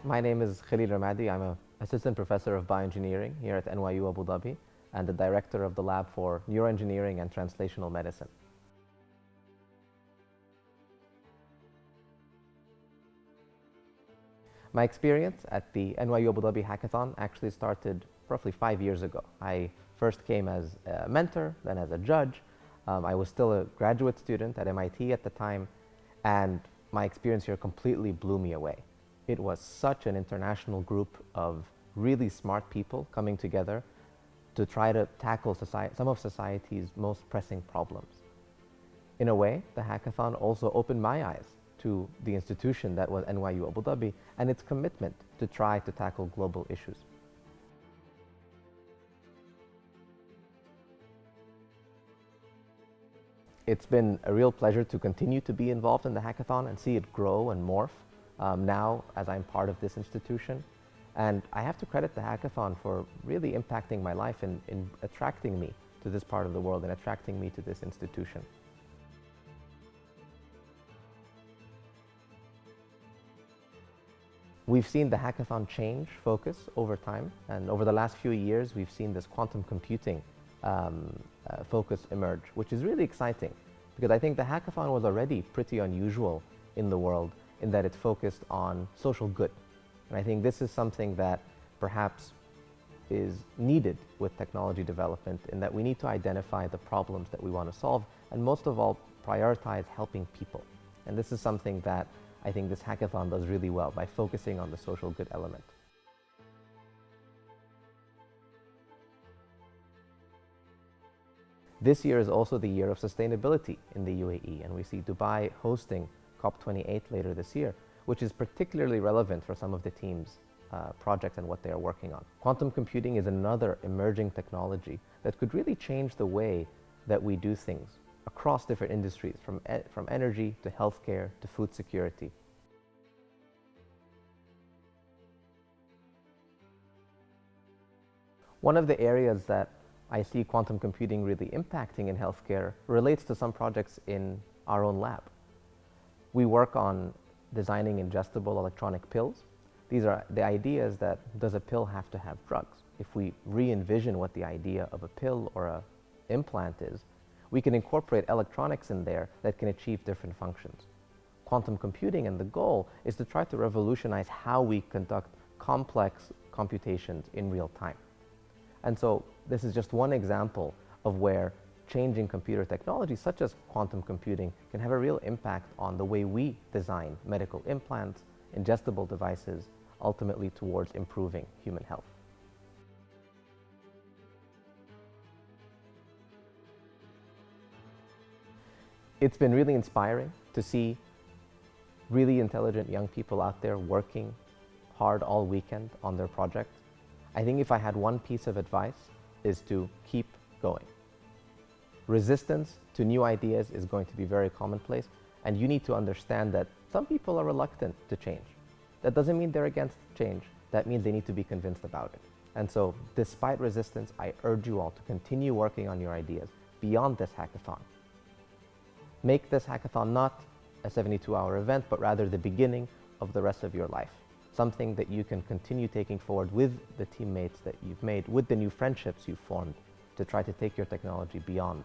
My name is Khalil Ramadi. I'm an assistant professor of bioengineering here at NYU Abu Dhabi and the director of the lab for neuroengineering and translational medicine. My experience at the NYU Abu Dhabi Hackathon actually started roughly 5 years ago. I first came as a mentor, then as a judge. I was still a graduate student at MIT at the time, and my experience here completely blew me away. It was such an international group of really smart people coming together to try to tackle some of society's most pressing problems. In a way, the hackathon also opened my eyes to the institution that was NYU Abu Dhabi and its commitment to try to tackle global issues. It's been a real pleasure to continue to be involved in the hackathon and see it grow and morph now as I'm part of this institution. And I have to credit the hackathon for really impacting my life and in attracting me to this part of the world and attracting me to this institution. We've seen the hackathon change focus over time, and over the last few years we've seen this quantum computing focus emerge, which is really exciting because I think the hackathon was already pretty unusual in the world in that it focused on social good. And I think this is something that perhaps is needed with technology development, in that we need to identify the problems that we want to solve and most of all prioritize helping people. And this is something that I think this hackathon does really well by focusing on the social good element. This year is also the year of sustainability in the UAE, and we see Dubai hosting COP28 later this year, which is particularly relevant for some of the team's projects and what they are working on. Quantum computing is another emerging technology that could really change the way that we do things across different industries, from energy to healthcare to food security. One of the areas that I see quantum computing really impacting in healthcare relates to some projects in our own lab. We work on designing ingestible electronic pills. These are the ideas that, does a pill have to have drugs? If we re-envision what the idea of a pill or an implant is, we can incorporate electronics in there that can achieve different functions. Quantum computing, and the goal is to try to revolutionize how we conduct complex computations in real time. And so this is just one example of where changing computer technology, such as quantum computing, can have a real impact on the way we design medical implants, ingestible devices, ultimately towards improving human health. It's been really inspiring to see really intelligent young people out there working hard all weekend on their project. I think if I had one piece of advice, is to keep going. Resistance to new ideas is going to be very commonplace, and you need to understand that some people are reluctant to change. That doesn't mean they're against change. That means they need to be convinced about it. And so, despite resistance, I urge you all to continue working on your ideas beyond this hackathon. Make this hackathon not a 72-hour event, but rather the beginning of the rest of your life. Something that you can continue taking forward with the teammates that you've made, with the new friendships you've formed, to try to take your technology beyond